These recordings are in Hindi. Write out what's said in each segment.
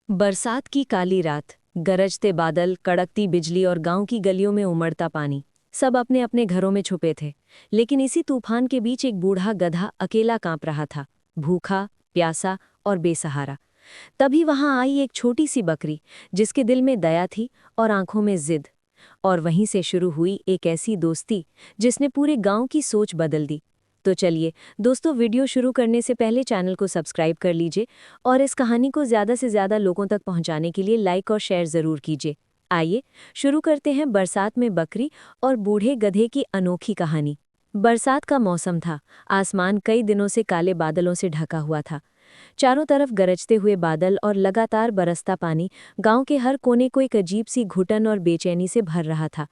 बरसात की काली रात, गरजते बादल, कड़कती बिजली और गांव की गलियों में उमड़ता पानी। सब अपने अपने घरों में छुपे थे। लेकिन इसी तूफान के बीच एक बूढ़ा गधा अकेला कांप रहा था, भूखा, प्यासा और बेसहारा। तभी वहां आई एक छोटी सी बकरी, जिसके दिल में दया थी और आंखों में जिद। और वहीं से शुरू हुई एक ऐसी दोस्ती जिसने पूरे गांव की सोच बदल दी। तो चलिए दोस्तों, वीडियो शुरू करने से पहले चैनल को सब्सक्राइब कर लीजिए और इस कहानी को ज़्यादा से ज़्यादा लोगों तक पहुंचाने के लिए लाइक और शेयर ज़रूर कीजिए। आइए शुरू करते हैं बरसात में बकरी और बूढ़े गधे की अनोखी कहानी। बरसात का मौसम था। आसमान कई दिनों से काले बादलों से ढका हुआ था। चारों तरफ गरजते हुए बादल और लगातार बरसता पानी गांव के हर कोने को एक अजीब सी घुटन और बेचैनी से भर रहा था।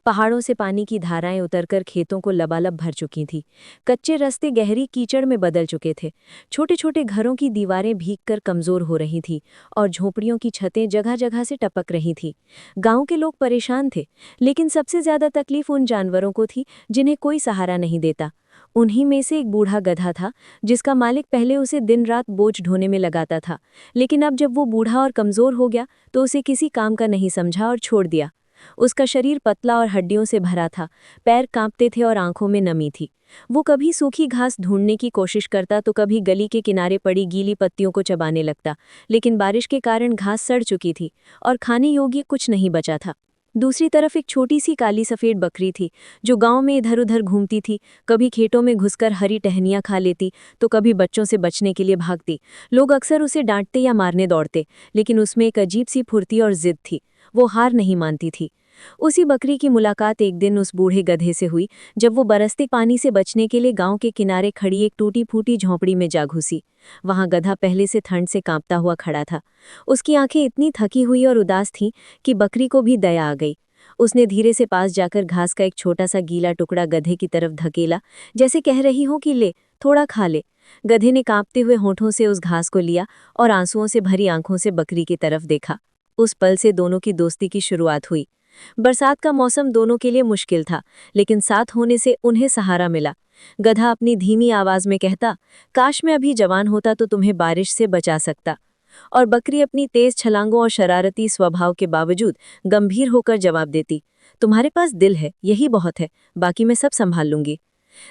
पहाड़ों से पानी की धाराएं उतरकर खेतों को लबालब भर चुकी थीं। कच्चे रास्ते गहरी कीचड़ में बदल चुके थे। छोटे छोटे घरों की दीवारें भीगकर कमजोर हो रही थीं और झोपड़ियों की छतें जगह जगह से टपक रही थीं। गांव के लोग परेशान थे, लेकिन सबसे ज्यादा तकलीफ उन जानवरों को थी जिन्हें कोई सहारा नहीं देता। उन्हीं में से एक बूढ़ा गधा था, जिसका मालिक पहले उसे दिन रात बोझ ढोने में लगाता था। लेकिन अब जब वो बूढ़ा और कमजोर हो गया तो उसे किसी काम का नहीं समझा और छोड़ दिया। उसका शरीर पतला और हड्डियों से भरा था, पैर कांपते थे और आंखों में नमी थी। वो कभी सूखी घास ढूंढने की कोशिश करता तो कभी गली के किनारे पड़ी गीली पत्तियों को चबाने लगता, लेकिन बारिश के कारण घास सड़ चुकी थी और खाने योग्य कुछ नहीं बचा था। दूसरी तरफ एक छोटी सी काली सफेद बकरी थी, जो गांव में इधर उधर घूमती थी। कभी खेतों में घुसकर हरी टहनियां खा लेती तो कभी बच्चों से बचने के लिए भागती। लोग अक्सर उसे डांटते या मारने दौड़ते, लेकिन उसमें एक अजीब सी फुर्ती और जिद थी। वो हार नहीं मानती थी। उसी बकरी की मुलाकात एक दिन उस बूढ़े गधे से हुई, जब वो बरसते पानी से बचने के लिए गांव के किनारे खड़ी एक टूटी फूटी झोंपड़ी में जा घुसी। वहां गधा पहले से ठंड से कांपता हुआ खड़ा था। उसकी आंखें इतनी थकी हुई और उदास थीं कि बकरी को भी दया आ गई। उसने धीरे से पास जाकर घास का एक छोटा सा गीला टुकड़ा गधे की तरफ धकेला, जैसे कह रही हो कि ले, थोड़ा खा ले। गधे ने कांपते हुए होठों से उस घास को लिया और आंसुओं से भरी आंखों से बकरी की तरफ देखा। उस पल से दोनों की दोस्ती की शुरुआत हुई। बरसात का मौसम दोनों के लिए मुश्किल था, लेकिन साथ होने से उन्हें सहारा मिला। गधा अपनी धीमी आवाज में कहता, काश मैं अभी जवान होता तो तुम्हें बारिश से बचा सकता। और बकरी अपनी तेज छलांगों और शरारती स्वभाव के बावजूद गंभीर होकर जवाब देती, तुम्हारे पास दिल है, यही बहुत है, बाकी मैं सब संभाल लूंगी।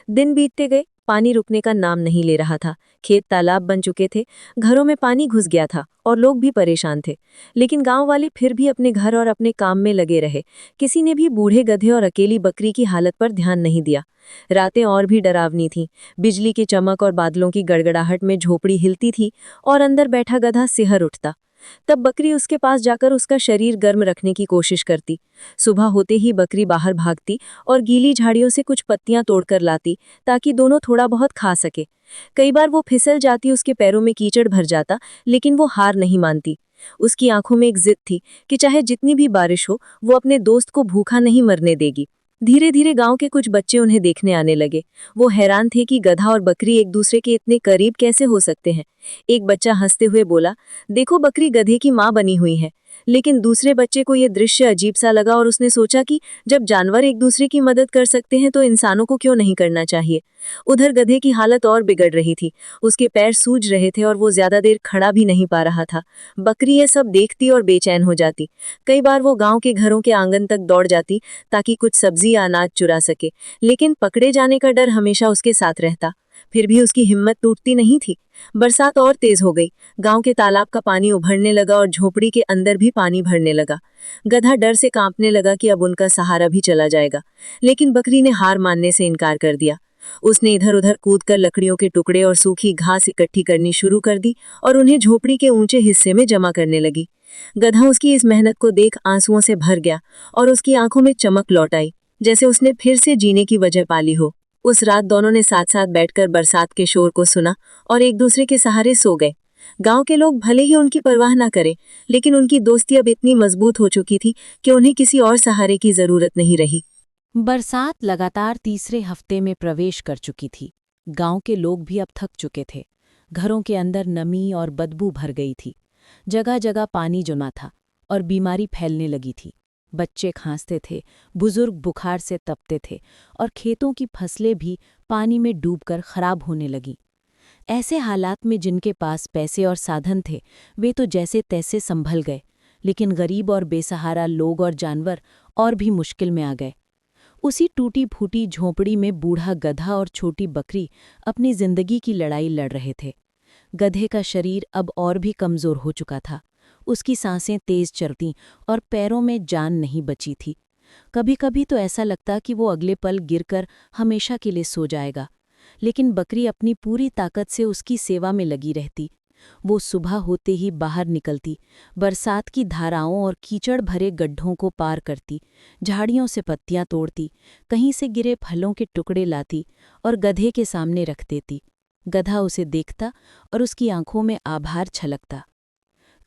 दिन बीतते गए, पानी रुकने का नाम नहीं ले रहा था। खेत तालाब बन चुके थे, घरों में पानी घुस गया था और लोग भी परेशान थे। लेकिन गांव वाले फिर भी अपने घर और अपने काम में लगे रहे। किसी ने भी बूढ़े गधे और अकेली बकरी की हालत पर ध्यान नहीं दिया। रातें और भी डरावनी थीं। बिजली की चमक और बादलों की गड़गड़ाहट में झोपड़ी हिलती थी और अंदर बैठा गधा सिहर उठता। तब बकरी उसके पास जाकर उसका शरीर गर्म रखने की कोशिश करती। सुबह होते ही बकरी बाहर भागती और गीली झाड़ियों से कुछ पत्तियां तोड़कर लाती, ताकि दोनों थोड़ा बहुत खा सके। कई बार वो फिसल जाती, उसके पैरों में कीचड़ भर जाता, लेकिन वो हार नहीं मानती। उसकी आंखों में एक जिद थी कि चाहे जितनी भी बारिश हो, वो अपने दोस्त को भूखा नहीं मरने देगी। धीरे धीरे गांव के कुछ बच्चे उन्हें देखने आने लगे। वो हैरान थे कि गधा और बकरी एक दूसरे के इतने करीब कैसे हो सकते हैं। एक बच्चा हंसते हुए बोला, देखो, बकरी गधे की माँ बनी हुई है। लेकिन दूसरे बच्चे को यह दृश्य अजीब सा लगा और उसने सोचा कि जब जानवर एक दूसरे की मदद कर सकते हैं तो इंसानों को क्यों नहीं करना चाहिए। उधर गधे की हालत और बिगड़ रही थी। उसके पैर सूज रहे थे और वो ज्यादा देर खड़ा भी नहीं पा रहा था। बकरी ये सब देखती और बेचैन हो जाती। कई बार वो गांव के घरों के आंगन तक दौड़ जाती ताकि कुछ सब्जी या अनाज चुरा सके, लेकिन पकड़े जाने का डर हमेशा उसके साथ रहता। फिर भी उसकी हिम्मत टूटती नहीं थी। बरसात और तेज हो गई। गांव के तालाब का पानी उभरने लगा और झोपड़ी के अंदर भी पानी भरने लगा। गधा डर से कांपने लगा कि अब उनका सहारा भी चला जाएगा, लेकिन बकरी ने हार मानने से इनकार कर दिया। उसने इधर उधर कूदकर लकड़ियों के टुकड़े और सूखी घास इकट्ठी करनी शुरू कर दी और उन्हें झोपड़ी के ऊंचे हिस्से में जमा करने लगी। गधा उसकी इस मेहनत को देख आंसुओं से भर गया और उसकी आंखों में चमक लौट आई, जैसे उसने फिर से जीने की वजह पाली हो। उस रात दोनों ने साथ साथ बैठकर बरसात के शोर को सुना और एक दूसरे के सहारे सो गए। गांव के लोग भले ही उनकी परवाह ना करें, लेकिन उनकी दोस्ती अब इतनी मजबूत हो चुकी थी कि उन्हें किसी और सहारे की जरूरत नहीं रही। बरसात लगातार तीसरे हफ्ते में प्रवेश कर चुकी थी। गांव के लोग भी अब थक चुके थे। घरों के अंदर नमी और बदबू भर गई थी। जगह जगह पानी जमा था और बीमारी फैलने लगी थी। बच्चे खांसते थे, बुजुर्ग बुखार से तपते थे और खेतों की फसलें भी पानी में डूबकर खराब होने लगीं। ऐसे हालात में जिनके पास पैसे और साधन थे वे तो जैसे तैसे संभल गए, लेकिन गरीब और बेसहारा लोग और जानवर और भी मुश्किल में आ गए। उसी टूटी फूटी झोंपड़ी में बूढ़ा गधा और छोटी बकरी अपनी जिंदगी की लड़ाई लड़ रहे थे। गधे का शरीर अब और भी कमजोर हो चुका था। उसकी सांसें तेज चलतीं और पैरों में जान नहीं बची थी। कभी कभी तो ऐसा लगता कि वो अगले पल गिरकर हमेशा के लिए सो जाएगा, लेकिन बकरी अपनी पूरी ताकत से उसकी सेवा में लगी रहती। वो सुबह होते ही बाहर निकलती, बरसात की धाराओं और कीचड़ भरे गड्ढों को पार करती, झाड़ियों से पत्तियां तोड़ती, कहीं से गिरे फलों के टुकड़े लाती और गधे के सामने रख देती। गधा उसे देखता और उसकी आंखों में आभार छलकता।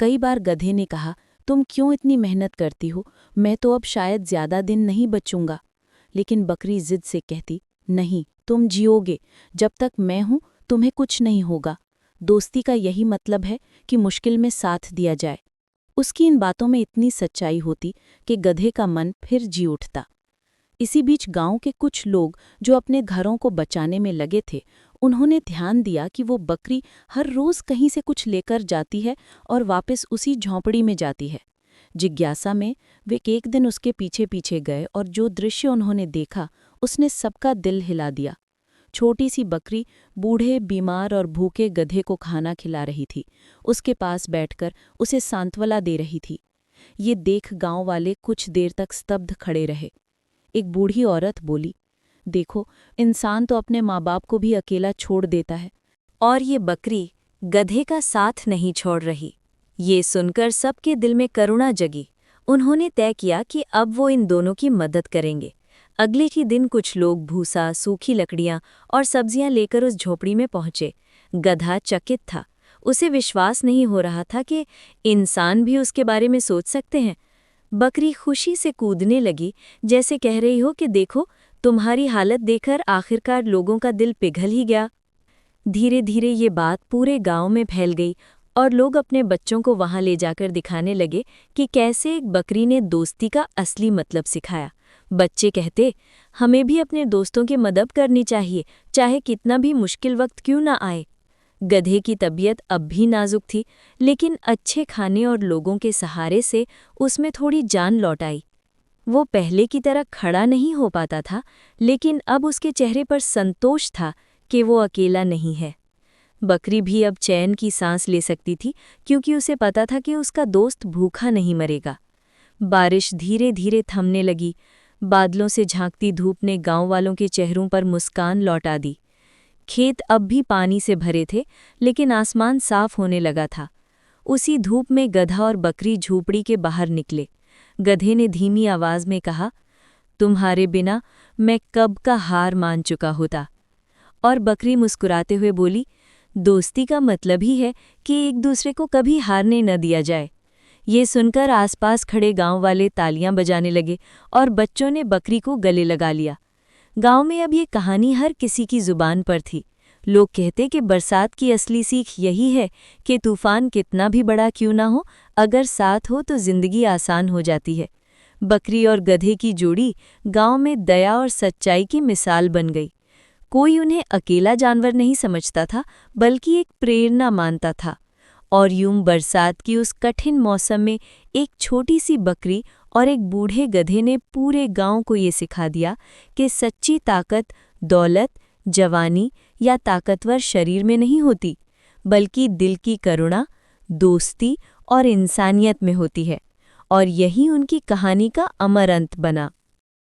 कई बार गधे ने कहा, तुम क्यों इतनी मेहनत करती हो, मैं तो अब शायद ज्यादा दिन नहीं बचूंगा। लेकिन बकरी जिद से कहती, नहीं, तुम जियोगे, जब तक मैं हूं तुम्हें कुछ नहीं होगा। दोस्ती का यही मतलब है कि मुश्किल में साथ दिया जाए। उसकी इन बातों में इतनी सच्चाई होती कि गधे का मन फिर जी उठता। इसी बीच गांव के कुछ लोग जो अपने घरों को बचाने में लगे थे, उन्होंने ध्यान दिया कि वो बकरी हर रोज कहीं से कुछ लेकर जाती है और वापस उसी झोंपड़ी में जाती है। जिज्ञासा में वे एक दिन उसके पीछे पीछे गए और जो दृश्य उन्होंने देखा उसने सबका दिल हिला दिया। छोटी सी बकरी बूढ़े, बीमार और भूखे गधे को खाना खिला रही थी, उसके पास बैठकर उसे सांत्वना दे रही थी। ये देख गांव वाले कुछ देर तक स्तब्ध खड़े रहे। एक बूढ़ी औरत बोली, देखो, इंसान तो अपने माँ बाप को भी अकेला छोड़ देता है, और ये बकरी गधे का साथ नहीं छोड़ रही। ये सुनकर सबके दिल में करुणा जगी। उन्होंने तय किया कि अब वो इन दोनों की मदद करेंगे। अगले ही दिन कुछ लोग भूसा, सूखी लकड़ियां और सब्जियां लेकर उस झोपड़ी में पहुंचे। गधा चकित था। उसे विश्वास नहीं हो रहा था कि इंसान भी उसके बारे में सोच सकते हैं। बकरी खुशी से कूदने लगी, जैसे कह रही हो कि देखो, तुम्हारी हालत देखकर आखिरकार लोगों का दिल पिघल ही गया। धीरे धीरे ये बात पूरे गांव में फैल गई और लोग अपने बच्चों को वहां ले जाकर दिखाने लगे कि कैसे एक बकरी ने दोस्ती का असली मतलब सिखाया। बच्चे कहते, हमें भी अपने दोस्तों की मदद करनी चाहिए, चाहे कितना भी मुश्किल वक्त क्यों ना आए। गधे की तबीयत अब भी नाजुक थी, लेकिन अच्छे खाने और लोगों के सहारे से उसमें थोड़ी जान लौट आई। वो पहले की तरह खड़ा नहीं हो पाता था, लेकिन अब उसके चेहरे पर संतोष था कि वो अकेला नहीं है। बकरी भी अब चैन की सांस ले सकती थी, क्योंकि उसे पता था कि उसका दोस्त भूखा नहीं मरेगा। बारिश धीरे धीरे थमने लगी। बादलों से झांकती धूप ने गांव वालों के चेहरों पर मुस्कान लौटा दी। खेत अब भी पानी से भरे थे, लेकिन आसमान साफ होने लगा था। उसी धूप में गधा और बकरी झोपड़ी के बाहर निकले। गधे ने धीमी आवाज में कहा, तुम्हारे बिना मैं कब का हार मान चुका होता। और बकरी मुस्कुराते हुए बोली, दोस्ती का मतलब ही है कि एक दूसरे को कभी हारने न दिया जाए। ये सुनकर आसपास खड़े गांव वाले तालियां बजाने लगे और बच्चों ने बकरी को गले लगा लिया। गांव में अब ये कहानी हर किसी की जुबान पर थी। लोग कहते कि बरसात की असली सीख यही है कि तूफान कितना भी बड़ा क्यों ना हो, अगर साथ हो तो जिंदगी आसान हो जाती है। बकरी और गधे की जोड़ी गांव में दया और सच्चाई की मिसाल बन गई। कोई उन्हें अकेला जानवर नहीं समझता था, बल्कि एक प्रेरणा मानता था। और यूं बरसात की उस कठिन मौसम में एक छोटी सी बकरी और एक बूढ़े गधे ने पूरे गांव को ये सिखा दिया कि सच्ची ताकत दौलत, जवानी या ताकतवर शरीर में नहीं होती, बल्कि दिल की करुणा, दोस्ती और इंसानियत में होती है। और यही उनकी कहानी का अमर अंत बना।